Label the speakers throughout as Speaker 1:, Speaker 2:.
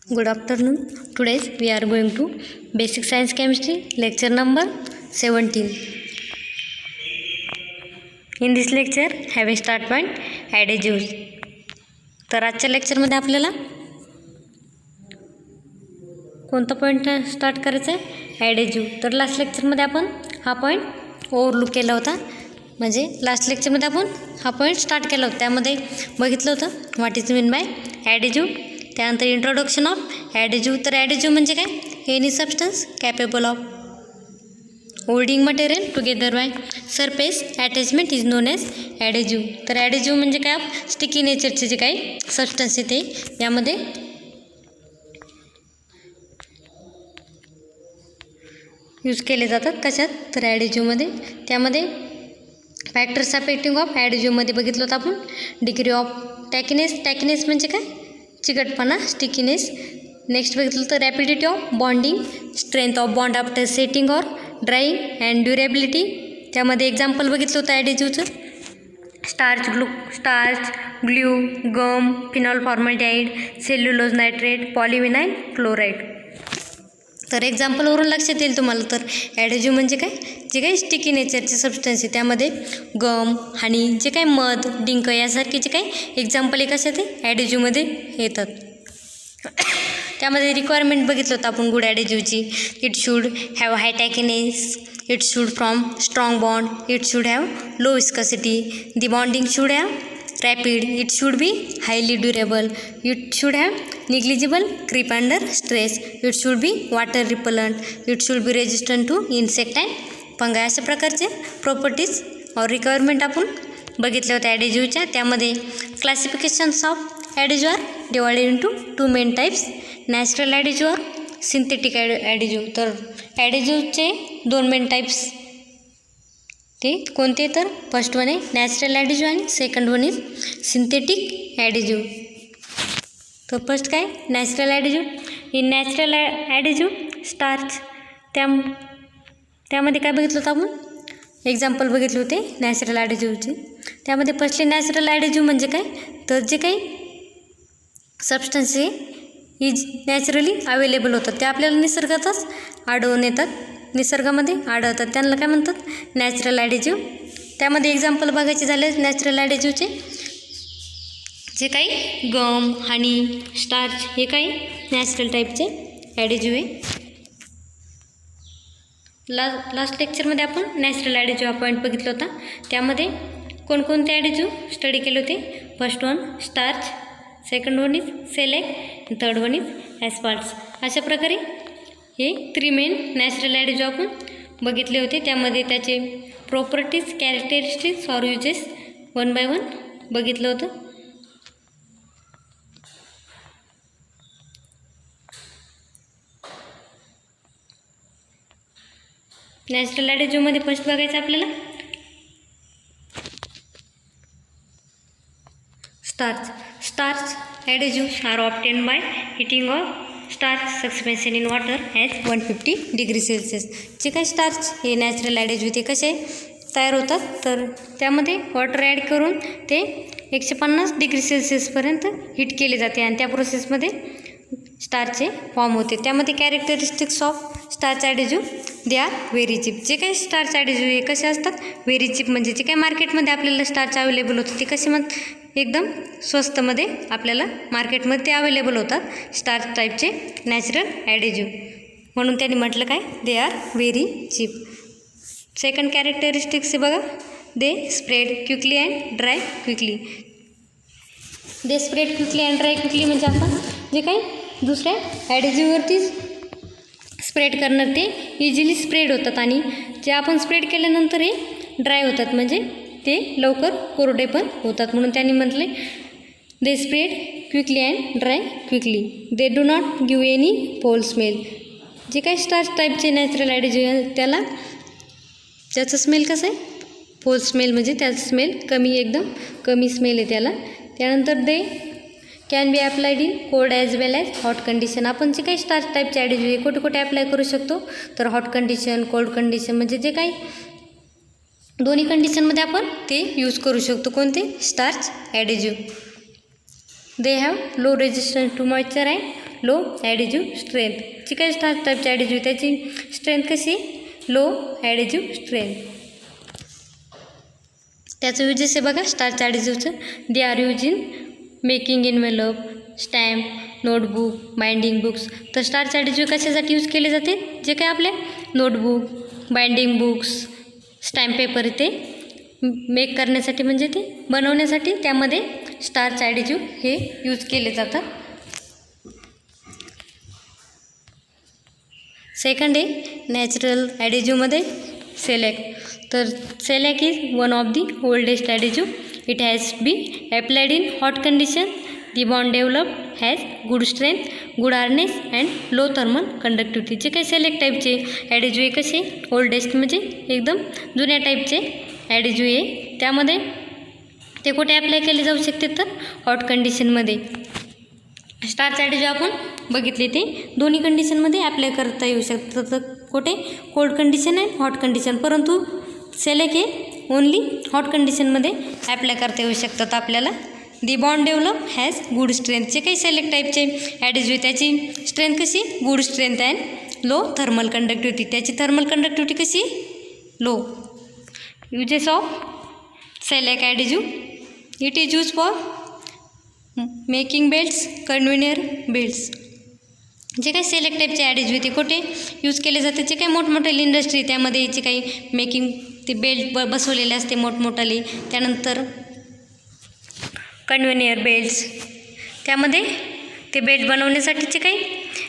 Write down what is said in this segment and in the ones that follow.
Speaker 1: Good afternoon. Today we are going to Basic Science Chemistry lecture number 17. In this lecture have a start point adhesives. तर आजच्या लेक्चरमध्ये आपल्याला कोणता point start करायचा आहे? ॲडेजिव्ह. तर लास्ट लेक्चरमध्ये आपण हा पॉईंट ओव्हरलुक केला होता. म्हणजे लास्ट लेक्चरमध्ये आपण हा पॉईंट स्टार्ट केला होता. त्यामध्ये बघितलं होतं what is mean by adhesive. त्यानंतर इंट्रोडक्शन ऑफ ॲडेजिव्ह. तर ॲडेजिव्ह म्हणजे काय? Any substance capable of holding material together by surface attachment is known as adhesive. तर ॲडेजिव्ह म्हणजे काय? स्टिकी नेचरचे जे काही सबस्टन्स आहे ते यामध्ये यूज केले जातात. कशात? तर ॲडेजिव्हमध्ये. त्यामध्ये फॅक्टर्स अफेक्टिंग ऑफ ॲडेजिव्हमध्ये बघितलं होतं आपण. Degree of टॅकिनेस. टॅकिनेस म्हणजे काय? चिकटपणा, स्टिकीनेस. नेक्स्ट बघितलं तर rapidity of bonding, strength of bond after setting or drying and durability. त्यामध्ये एक्झाम्पल बघितलं होतं ॲडेजिव्हचं. Starch, glue, gum, phenol formaldehyde, cellulose nitrate, polyvinyl chloride. तर एक्झाम्पलवरून लक्षात येईल तुम्हाला. तर ॲडेजिव्ह म्हणजे काय? जे काही स्टिकी नेचरचे सबस्टन्स आहे त्यामध्ये गम, हनी, जे काही मध, डिंक यासारखे जे काही एक्झाम्पल आहे कशात आहे? ॲडेजिव्हमध्ये येतात. त्यामध्ये रिक्वायरमेंट बघितलं होतं आपण गुड ॲडेजिव्हची. It should have high tackiness, it should from strong bond, it should have low viscosity, the bonding should have rapid, it should be highly durable, it should have negligible creep under stress, it should be water repellent, it should be resistant to insect and fungi. अशा प्रकारचे properties और requirement आपण बघितल्या होत्या ॲडेजिव्हच्या. त्यामध्ये classifications of adhesive are divided into two main types, natural adhesive और synthetic adhesive. तर ॲडेजिव्हचे दोन मेन टाईप्स ते कोणते? तर फर्स्ट वन आहे नॅचरल ॲडेजिव्ह आणि second one is synthetic adhesive. तर फर्स्ट काय? Natural adhesive. In natural adhesive starch. त्यामध्ये काय बघितलं होतं आपण? एक्झाम्पल बघितले होते नॅचरल ॲडेजिव्हचे. त्यामध्ये फर्स्टली नॅचरल ॲडेजिव्ह म्हणजे काय? तर जे काही सबस्टन्स आहे इज नॅचरली अवेलेबल होतात, ते आपल्याला निसर्गातच आढळून येतात, निसर्गामध्ये आढळतात, त्यांना काय म्हणतात? नॅचरल ॲडेजिव्ह. त्यामध्ये एक्झाम्पल बघायचे झाले नॅचरल ॲडेजिव्हचे, जे काही गम, हनी, स्टार्च हे काही नॅचरल टाईपचे ॲडेजिव्ह आहे. लास्ट लेक्चरमध्ये आपण नॅचरल ॲडेजिव्ह हा पॉईंट बघितला होता. त्यामध्ये कोणकोणते ॲडेजिव्ह स्टडी केले होते? First one starch, second one is shellac, third one is asphalts. अशा प्रकारे हे 3 मेन नॅचरल ॲडेजिव्ह आपण बघितले होते. त्यामध्ये त्याचे प्रॉपर्टीज, कॅरेक्टरिस्टिक्स और युजेस वन बाय वन बघितलं होतं. नॅचरल ॲडेजिव्हमध्ये फर्स्ट बघायचं आपल्याला starch adhesive are obtain by heating of starch suspension in water at 150 degree Celsius. जे काही स्टार्च हे नॅचरल ॲडेजिव्ह ते कसे तयार होतात? तर त्यामध्ये वॉटर ॲड करून ते 150 डिग्री सेल्सिअसपर्यंत हीट केले जाते आणि त्या प्रोसेसमध्ये स्टार्चचे फॉर्म होते. त्यामध्ये characteristics of starch adhesive they are very cheap. जे काही स्टार्च ॲडेजिव्ह हे कसे असतात? Very cheap. म्हणजे जे काही मार्केटमध्ये आपल्याला स्टार्च अवेलेबल होतं ते कसे एकदम स्वस्तमध्ये आपल्याला मार्केटमध्ये ते अवेलेबल होतात, स्टार्च टाईपचे नॅचरल ॲडेजिव्ह. म्हणून त्यांनी म्हटलं काय? They are very cheap. Second characteristics आहे बघा, they spread quickly and dry quickly. They spread quickly and dry quickly म्हणजे आपण जे काही दुसऱ्या ॲडेजिव्हवरती स्प्रेड करणार ते इझिली स्प्रेड होतात आणि जे आपण स्प्रेड केल्यानंतर हे ड्राय होतात, म्हणजे ते लवकर कोरडे पण होतात. म्हणून त्यांनी म्हटले दे spread quickly and dry quickly. They do not give any फोल स्मेल. जे काही स्टार्च टाईपचे नॅचरल ॲडेजिव्ह त्याला त्याचं स्मेल कसं आहे? फोल स्मेल, म्हणजे त्याचं स्मेल एकदम कमी स्मेल आहे त्याला. त्यानंतर they can be applied in cold as well as hot condition. आपण जे काही स्टार्च टाईपचे ॲडेजिव्ह हे कुठे कुठे अप्लाय करू शकतो, तर हॉट कंडिशन, कोल्ड कंडिशन, म्हणजे जे काही दोन्ही कंडिशनमध्ये आपण ते यूज करू शकतो. कोणते? Starch adhesive. They have low resistance to moisture and low adhesive strength. जे काही स्टार्च टाईपचे ॲडेजिव्ह त्याची स्ट्रेंथ कशी? Low adhesive strength. त्याचं युजेस आहे बघा स्टार्च ॲडेजिव्हचं. They are use in making envelope, stamp, notebook, binding books. तर स्टार्च ॲडेजिव्ह कशासाठी यूज केले जाते? जे काय आपले notebook, binding books, stamp paper ते मेक करण्यासाठी, म्हणजे ते बनवण्यासाठी त्यामध्ये स्टार्च ॲडेजिव्ह हे यूज केले जातात. सेकंड आहे नॅचरल ॲडेजिव्हमध्ये सेलेक. तर shellac is one of the oldest adhesive. It has be applied in hot condition. The bond developed has good strength, good hardness and low thermal conductivity. जे काही shellac टाईपचे ॲडेजिव्ह कसे oldest म्हणजे एकदम जुन्या टाईपचे ॲडेजिव्ह आहे, त्यामध्ये ते कुठे अप्लाय केले जाऊ शकते? तर हॉट कंडिशनमध्ये. स्टार्च ॲडेजिव्ह आपण बघितले ते दोन्ही कंडिशनमध्ये अप्लाय करता येऊ शकतं. तर कुठे? Cold condition and hot condition. परंतु सेलेक हे ओनली हॉट कंडिशनमध्ये अप्लाय करता येऊ शकतात आपल्याला. The bond develop has good strength. जे काही सेलेक्ट टाईपचे ॲडेजिव्ह त्याची स्ट्रेंथ कशी? Good strength and low thermal conductivity. त्याची थर्मल कंडक्टिव्हिटी कशी? Low. Uses of shellac adhesive. It is use for making belts, conveyor belts. जे काही सेलेक्ट टाईपचे ॲडेजिव्ह ते कुठे यूज केले जाते? जे काही मोठमोठे इंडस्ट्री त्यामध्ये जे काही मेकिंग ते बेल्ट बसवलेले असते मोठमोठाले, त्यानंतर कन्व्हेयर बेल्ट्स, त्यामध्ये ते बेल्ट बनवण्यासाठीचे काही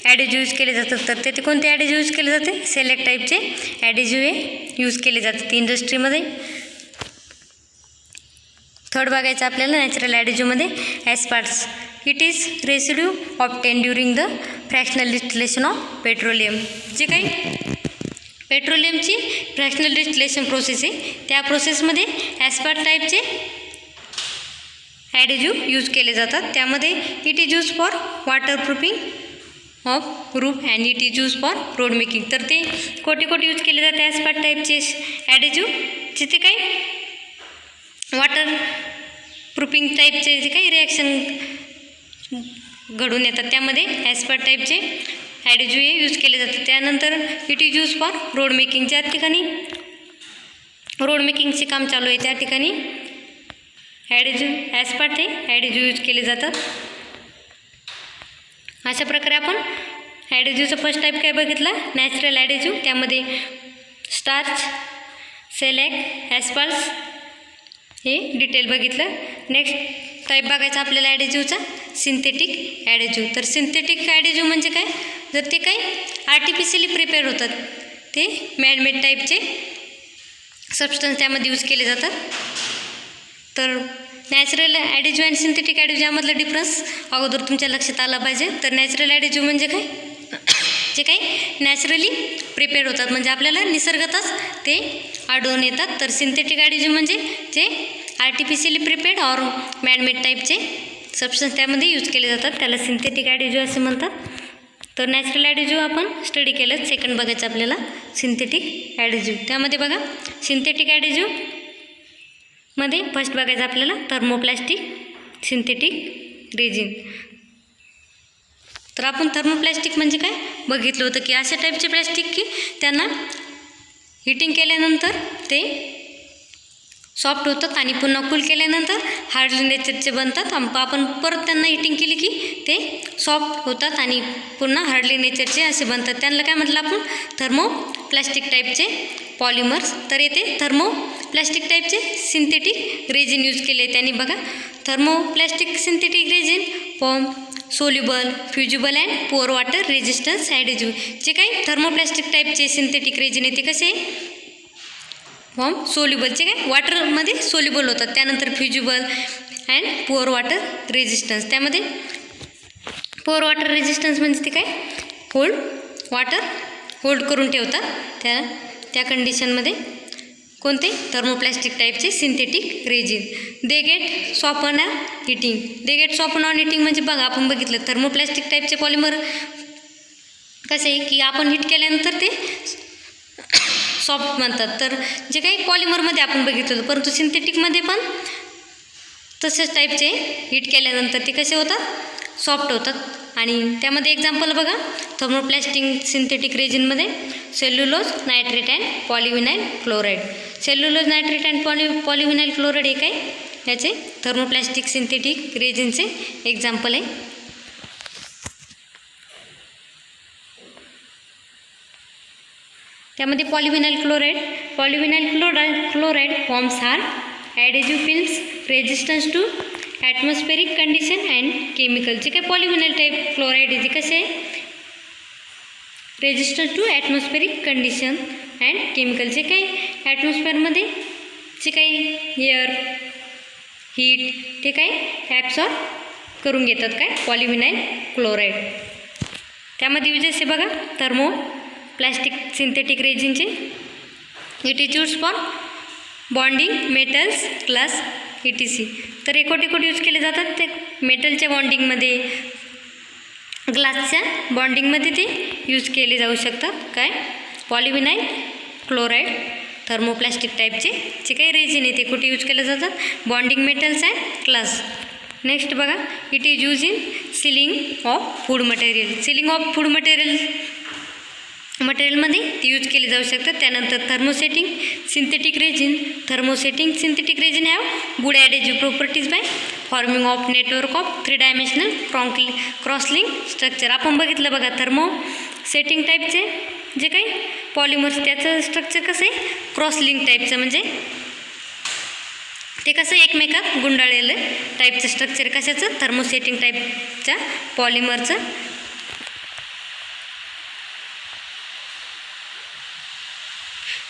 Speaker 1: ॲडेजिव्ह यूज केले जातात. तर ते कोणते ॲडेजिव्ह यूज केले जाते? सेलेक्ट टाईपचे ॲडेजिव्ह हे यूज केले जातात इंडस्ट्रीमध्ये. थर्ड बघायचं आपल्याला नॅचरल ॲडेजिव्हमध्ये asphalts. It is residue obtain during the fractional distillation of petroleum. जे काही पेट्रोलियमची फ्रॅक्शनल डिस्टिलेशन प्रोसेस आहे, त्या प्रोसेसमध्ये ॲस्पार्ट टाईपचे ॲडेजिव्ह यूज केले जातात. त्यामध्ये it is use for waterproofing of roof and it is use for road making. तर ते कोठे कोठे यूज केले जाते ॲस्पार्ट टाईपचे ॲडेजिव्ह? जिथे काही वॉटर प्रूफिंग टाईपचे जे काही रिॲक्शन घडून येतात त्यामध्ये ॲस्पार्ट टाईपचे ॲडेजिव्ह हे यूज केले जातात. त्यानंतर it is use for road making. ज्या ठिकाणी रोड मेकिंगचे काम चालू आहे त्या ठिकाणी ॲस्पार्ट हे ॲडेजिव्ह यूज केले जातात. अशा प्रकारे आपण ॲडेजिव्हचा फर्स्ट टाईप काय बघितला? नॅचरल ॲडेजिव्ह. त्यामध्ये स्टार्च, सेलेक, ॲस्पार्ट्स हे डिटेल बघितलं. नेक्स्ट टाईप बघायचा आपल्याला ॲडेजिव्हचा सिंथेटिक ॲडेजिव्ह. तर सिंथेटिक ॲडेजिव्ह म्हणजे काय? जर ते काही आर्टिफिशियली प्रिपेअर होतात, ते मॅनमेड टाईपचे सबस्टन्स त्यामध्ये यूज केले जातात. तर नॅचरल ॲडेजिव्ह आणि सिंथेटिक ॲडेजिव्ह यामधला डिफरन्स अगोदर तुमच्या लक्षात आला पाहिजे. तर नॅचरल ॲडेजिव्ह म्हणजे काय? जे काही नॅचरली प्रिपेअर होतात, म्हणजे आपल्याला निसर्गातच ते आढळून येतात. तर सिंथेटिक ॲडेजिव्ह म्हणजे जे आर्टिफिशियली प्रिपेअर्ड ऑर मॅनमेड टाईपचे सबस्टन्स त्यामध्ये यूज केले जातात, त्याला सिंथेटिक ॲडेजिव्ह असे म्हणतात. तर नॅचरल ॲडेजिव्ह आपण स्टडी केलं. सेकंड बघायचं आपल्याला सिंथेटिक ॲडेजिव्ह. त्यामध्ये बघा सिंथेटिक ॲडेजिव्ह मध्ये फर्स्ट बघायचं आपल्याला थर्मोप्लास्टिक सिंथेटिक रेजिन. तर आपण थर्मोप्लास्टिक म्हणजे काय बघितलं होतं की अशा टाईपचे प्लॅस्टिक की त्यांना हिटिंग केल्यानंतर ते सॉफ्ट होतात आणि पुन्हा कूल केल्यानंतर हार्डली नेचरचे बनतात. आपण परत त्यांना हिटिंग केली की ते सॉफ्ट होतात आणि पुन्हा हार्डली नेचरचे असे बनतात. त्यांना काय म्हटलं आपण? थर्मोप्लास्टिक टाईपचे पॉलिमर्स. तर येथे थर्मोप्लास्टिक टाईपचे सिंथेटिक रेजिन यूज केले. त्यांनी बघा thermoplastic synthetic resin form soluble, fusible and poor water resistance adhesive. जे काही थर्मोप्लास्टिक टाईपचे सिंथेटिक रेजिन आहे ते कसे फॉर्म सोल्युबलचे काय वॉटरमध्ये सोल्युबल होतात. त्यानंतर fusible and poor water resistance. त्यामध्ये पुअर वॉटर रेजिस्टन्स म्हणजे ते काय वॉटर होल्ड करून ठेवतात त्या कंडिशनमध्ये. कोणते थर्मोप्लास्टिक टाईपचे synthetic resin. They get soften on heating. They get soften on heating म्हणजे बघा आपण बघितलं थर्मोप्लास्टिक टाईपचे पॉलिमर कसे की आपण हीट केल्यानंतर ते सॉफ्ट बनतात. तर जे काही पॉलिमरमध्ये आपण बघितलं परंतु सिंथेटिकमध्ये पण तसेच टाईपचे हीट केल्यानंतर ते कसे होतात सॉफ्ट होतात. आणि त्यामध्ये एक्झाम्पल बघा थर्मोप्लास्टिक सिंथेटिक रेजिनमध्ये cellulose nitrate and polyvinyl chloride. Cellulose nitrate and polyvinyl chloride हे काय याचे थर्मोप्लास्टिक सिंथेटिक रेजिनचे एक्झाम्पल आहे. त्यामध्ये polyvinyl chloride forms hard adhesive films resistance to atmospheric condition and chemical. जे काही पॉलिव्हिनाइल टाईप क्लोराईड आहे ते कसे resistance to atmospheric condition and chemical. जे काही ॲटमॉस्फेअरमध्ये जे काही एअर हीट ते काही ॲब्सॉर्ब करून घेतात काय पॉलिव्हिनाइल क्लोराईड. त्यामध्ये युजेस आहे बघा थर्मोप्लास्टिक सिंथेटिक रेजिनचे. It is use for bonding metals glass ETC. तर एकोट यूज केले जातात ते मेटलच्या बॉन्डिंगमध्ये ग्लासच्या बॉन्डिंगमध्ये ते यूज केले जाऊ शकतात काय पॉलिव्हिनाइल क्लोराईड थर्मोप्लास्टिक टाईपचे जे काही रेजिन आहे ते कुठे यूज केले जातात bonding metals and glass. Next बघा it is use in sealing of food material. Sealing of food मटेरियलमध्ये ते यूज केले जाऊ शकतात. त्यानंतर thermosetting synthetic resin have good adhesive properties by forming of network of 3 dimensional crosslink structure. आपण बघितलं बघा थर्मोसेटिंग टाईपचे जे काही पॉलिमर्स त्याचं स्ट्रक्चर कसं आहे क्रॉसलिंक टाईपचं म्हणजे ते कसं एकमेकात गुंडाळलेलं टाईपचं स्ट्रक्चर कशाचं थर्मोसेटिंग टाईपच्या पॉलिमरचं.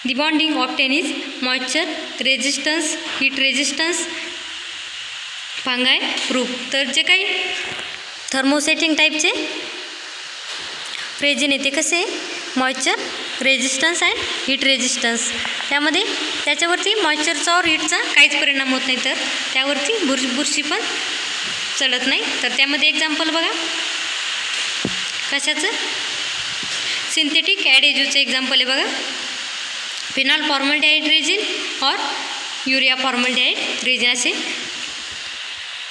Speaker 1: The bonding obtained is moisture resistance, heat resistance, fungi proof. तर जे काही थर्मोसेटिंग टाईपचे रेजिन आहे ते कसे moisture resistance and heat resistance. त्यामध्ये त्याच्यावरती मॉइश्चरचा और हीटचा काहीच परिणाम होत नाही तर त्यावरती बुरशी पण चढत नाही. तर त्यामध्ये एक्झाम्पल बघा कशाचं सिंथेटिक ॲडेजिव्हचं एक्झाम्पल आहे बघा फिनॉल फॉर्मल्डिहाइड रेजिन और युरिया फॉर्मल्डिहाइड रेजिन असे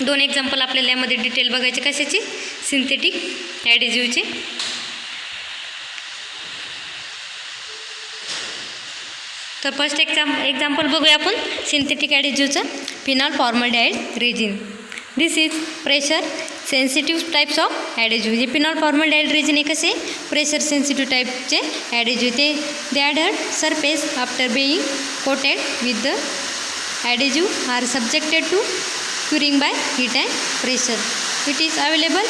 Speaker 1: 2 एक्झाम्पल आपल्याला यामध्ये डिटेल बघायचे कशाची सिंथेटिक ॲडेजिव्हचे. तर फर्स्ट एक्झाम्पल बघूया आपण सिंथेटिक ॲडेजिव्हचं phenol formaldehyde resin. This is pressure sensitive types of adhesive. जे फिनॉल फॉर्मल्डिहाइड रेजिन हे कसे प्रेशर सेन्सिटिव्ह टाईपचे adhesive they adhered surface after being coated with the adhesive are subjected to curing by heat and pressure. It is available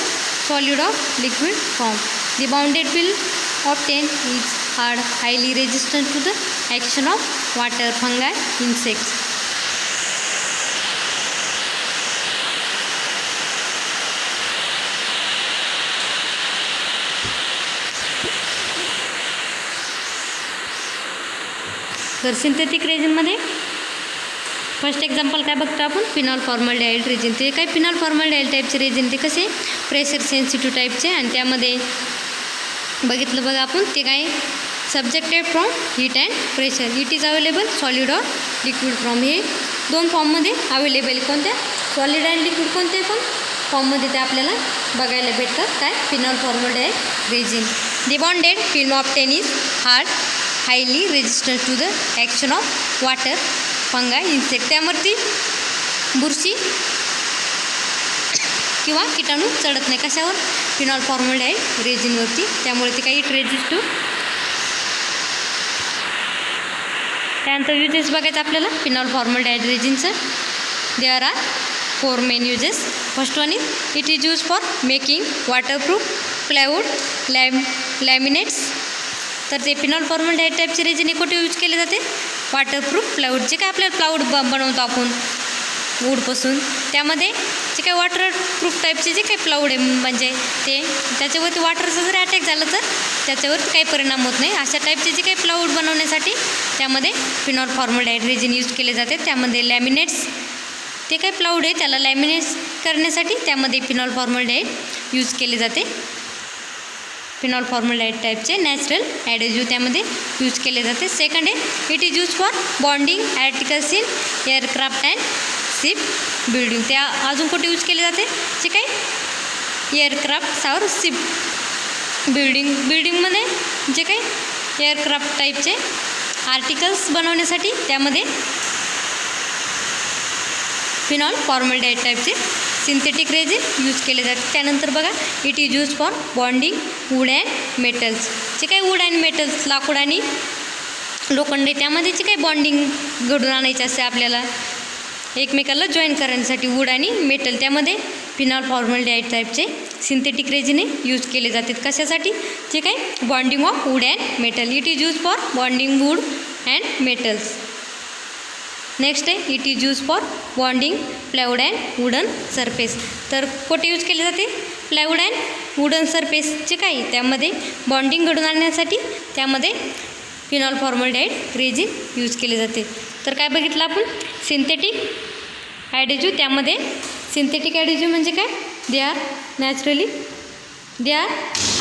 Speaker 1: solid of liquid form. The bounded film obtain is hard highly resistant to the action of water fungi insects. तर synthetic रेजिनमध्ये first example काय बघतो आपण phenol formaldehyde resin. ते काय phenol formaldehyde टाईपचे resin ते कसे प्रेशर सेन्सिटिव्ह टाईपचे आणि त्यामध्ये बघितलं बघा आपण ते काय subjected from heat and pressure. It is available solid or liquid form. हे 2 फॉर्ममध्ये अवेलेबल कोणत्या सॉलिड अँड लिक्विड कोणते पण फॉर्ममध्ये ते आपल्याला बघायला भेटतात काय phenol formaldehyde resin. The bonded film obtain is hard highly resistant to the action of water fungi insect. त्यावरती बुरशी किंवा किटाणू चढत नाही कशावर फिनॉल फॉर्मल्डिहाइड रेजिनवरती. त्यामुळे ते काही रेजिस्ट टू. त्यानंतर युजेस बघायचं आपल्याला फिनॉल फॉर्मल्डिहाइड रेजिनचं. There are 4 main uses. First one is it is use for making waterproof plywood laminates. तर ते फिनॉल फॉर्मल्डिहाइड टाईपचे रेजिन हे कुठे यूज केले जाते वॉटरप्रूफ प्लायवूड. जे काय आपल्याला प्लायवूड बनवतो आपण वूडपासून त्यामध्ये जे काही वॉटरप्रूफ टाईपचे जे काही प्लाऊड आहे म्हणजे ते त्याच्यावरती वॉटरचं जर अटॅक झालं तर त्याच्यावरती काही परिणाम होत नाही. अशा टाईपचे जे काही प्लाऊड बनवण्यासाठी त्यामध्ये फिनॉल फॉर्मल्डिहाइड रेजिन यूज केले जाते. त्यामध्ये लॅमिनेट्स ते काही प्लाऊड आहे त्याला लॅमिनेट्स करण्यासाठी त्यामध्ये फिनॉल फॉर्मल्डिहाइड यूज केले जाते. फिनॉल फॉर्मल्डिहाइड टाईपचे नॅचरल ॲडेजिव्ह त्यामध्ये यूज केले जाते. सेकंड आहे it is use for bonding articles in aircraft and ship building. त्या अजून कुठे यूज केले जाते जे काही एअरक्राफ्ट और शिप बिल्डिंगमध्ये जे काही एअरक्राफ्ट टाईपचे आर्टिकल्स बनवण्यासाठी त्यामध्ये फिनॉल फॉर्मल्डिहाइड टाईपचे सिंथेटिक रेजिन यूज केले जाते. त्यानंतर बघा it is use for bonding wood and metals. जे काही वूड अँड मेटल्स लाकूड आणि लोखंड त्यामध्ये जे काही बॉन्डिंग घडून आणायचे असते आपल्याला एकमेकाला जॉईन करण्यासाठी वूड आणि मेटल त्यामध्ये फिनॉल फॉर्मल्डिहाइड टाईपचे सिंथेटिक रेजिने यूज केले जातात. कशासाठी जे काही bonding of wood and metal. It is use for bonding wood and metals. Next आहे it is use for bonding plywood and wooden surface. तर कुठे यूज केले जाते प्लायवूड अँड वुडन सरफेसचे काही त्यामध्ये बॉन्डिंग घडून आणण्यासाठी त्यामध्ये फिनॉल फॉर्मल्डिहाइड रेजिन यूज केले जाते. तर काय बघितलं आपण सिंथेटिक ॲडेजिव्ह. त्यामध्ये सिंथेटिक ॲडेजिव्ह म्हणजे काय they R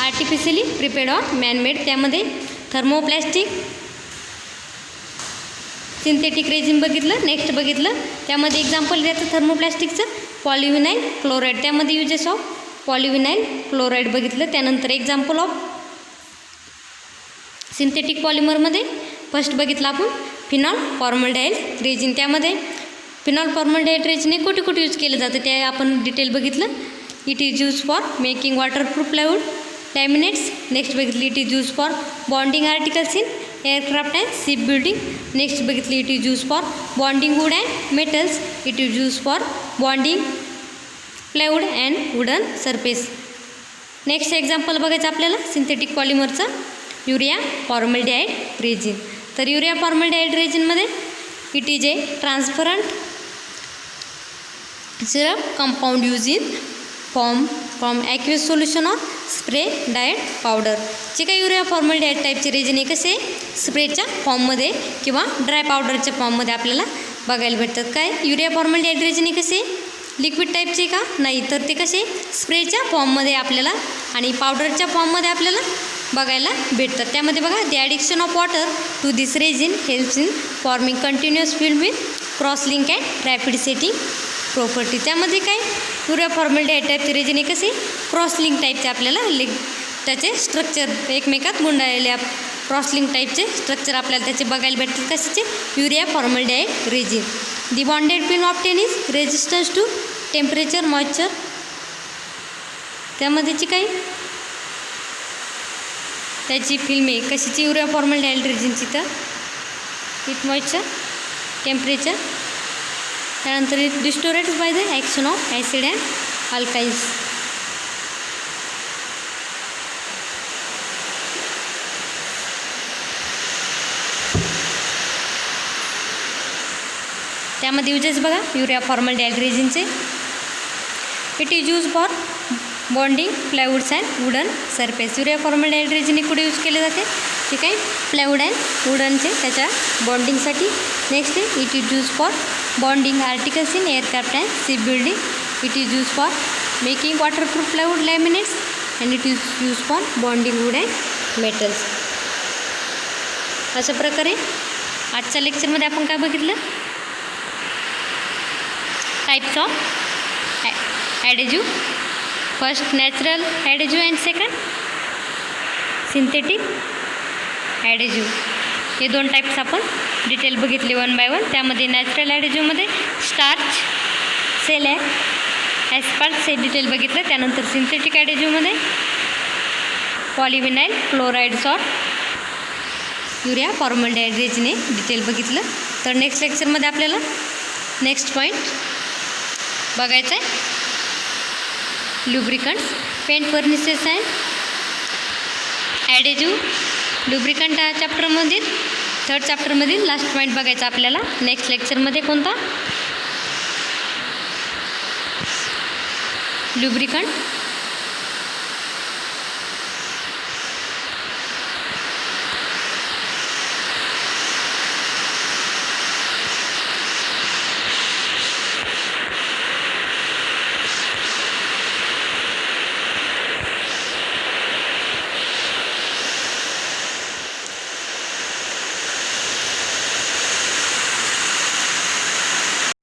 Speaker 1: artificially prepared or man-made. त्यामध्ये थर्मोप्लास्टिक सिंथेटिक रेजिन बघितलं. नेक्स्ट बघितलं त्यामध्ये एक्झाम्पल द्यायचं थर्मोप्लास्टिकचं पॉलिव्हिनाइल क्लोराईड. त्यामध्ये युजेस ऑफ पॉलिव्हिनाइल क्लोराईड बघितलं. त्यानंतर एक्झाम्पल ऑफ सिंथेटिक पॉलिमरमध्ये फर्स्ट बघितलं आपण फिनॉल फॉर्मल्डिहाइड रेजिन. त्यामध्ये फिनॉल फॉर्मल्डिहाइड रेजिन हे कुठे कुठे यूज केलं जातं ते आपण डिटेल बघितलं. It is use for making waterproof plywood laminates. Next बघितली it is use for bonding articles in aircraft and ship building. Next बघितली it is use for bonding wood and metals. It is use for bonding plywood and wooden surface. Next example बघायचं आपल्याला synthetic पॉलिमरचं urea formaldehyde resin. तर urea formaldehyde रेजिनमध्ये it is a transparent syrup compound use in from aqueous solution or spray diet powder. जे काही urea formaldehyde टाईपचे resin आहे कसे स्प्रेच्या फॉर्ममध्ये किंवा ड्राय पावडरच्या फॉर्ममध्ये आपल्याला बघायला भेटतात. काय युरिया फॉर्मल्डिहाइड रेजिन आहे कसे लिक्विड टाईपचे का नाही तर ते कसे स्प्रेच्या फॉर्ममध्ये आपल्याला आणि पावडरच्या फॉर्ममध्ये आपल्याला बघायला भेटतात. त्यामध्ये बघा the addiction of water to this resin helps in forming continuous film with cross link and rapid setting property. त्यामध्ये काय युरिया फॉर्मल्डिहाइड टाईपचे रेजिन हे कसे क्रॉस लिंक टाईपचे आपल्याला त्याचे स्ट्रक्चर एकमेकात गुंडाळलेले क्रॉस लिंक टाईपचे स्ट्रक्चर आपल्याला त्याचे बघायला भेटतात. कशाचे urea formaldehyde resin. The bonded film obtain is resistance to temperature moisture. त्यामध्येची काही त्याची फिल्म आहे कशाची युरिया फॉर्मल्डिहाइड रेजिनची तर हिट मॉइश्चर टेम्परेचर. त्यानंतर it deteriorates by the action of acid and alkalis. त्यामध्ये युजेस बघा युरिया फॉर्मल्डिहाइड रेजिनचे it is use for bonding plywoods and wooden surface. Urea formaldehyde resin कुठे यूज केले जाते ठीक आहे प्लायवूड अँड वुडनचे त्याच्या बॉन्डिंगसाठी. नेक्स्ट आहे it is use for bonding articles in aircraft and ship building. It is use for making waterproof plywood laminates and it is use for bonding wood and metals. अशा प्रकारे आजच्या लेक्चरमध्ये आपण काय बघितलं types of adhesive. First natural adhesive and second synthetic adhesive. हे दोन types आपण डिटेल बघितले वन बाय वन. त्यामध्ये नॅचरल ॲडेजिव्हमध्ये स्टार्च सेलॅक ॲस्पाल्ट हे डिटेल बघितलं. त्यानंतर सिंथेटिक ॲडेजिव्हमध्ये polyvinyl chlorides or urea formaldehyde resin detail बघितलं. तर नेक्स्ट लेक्चरमध्ये आपल्याला नेक्स्ट पॉईंट बघायचं आहे lubricants paint furnitures and adhesive lubricant हा चॅप्टरमधील थर्ड चॅप्टरमधील लास्ट पॉईंट बघायचा आपल्याला नेक्स्ट लेक्चरमध्ये कोणता lubricant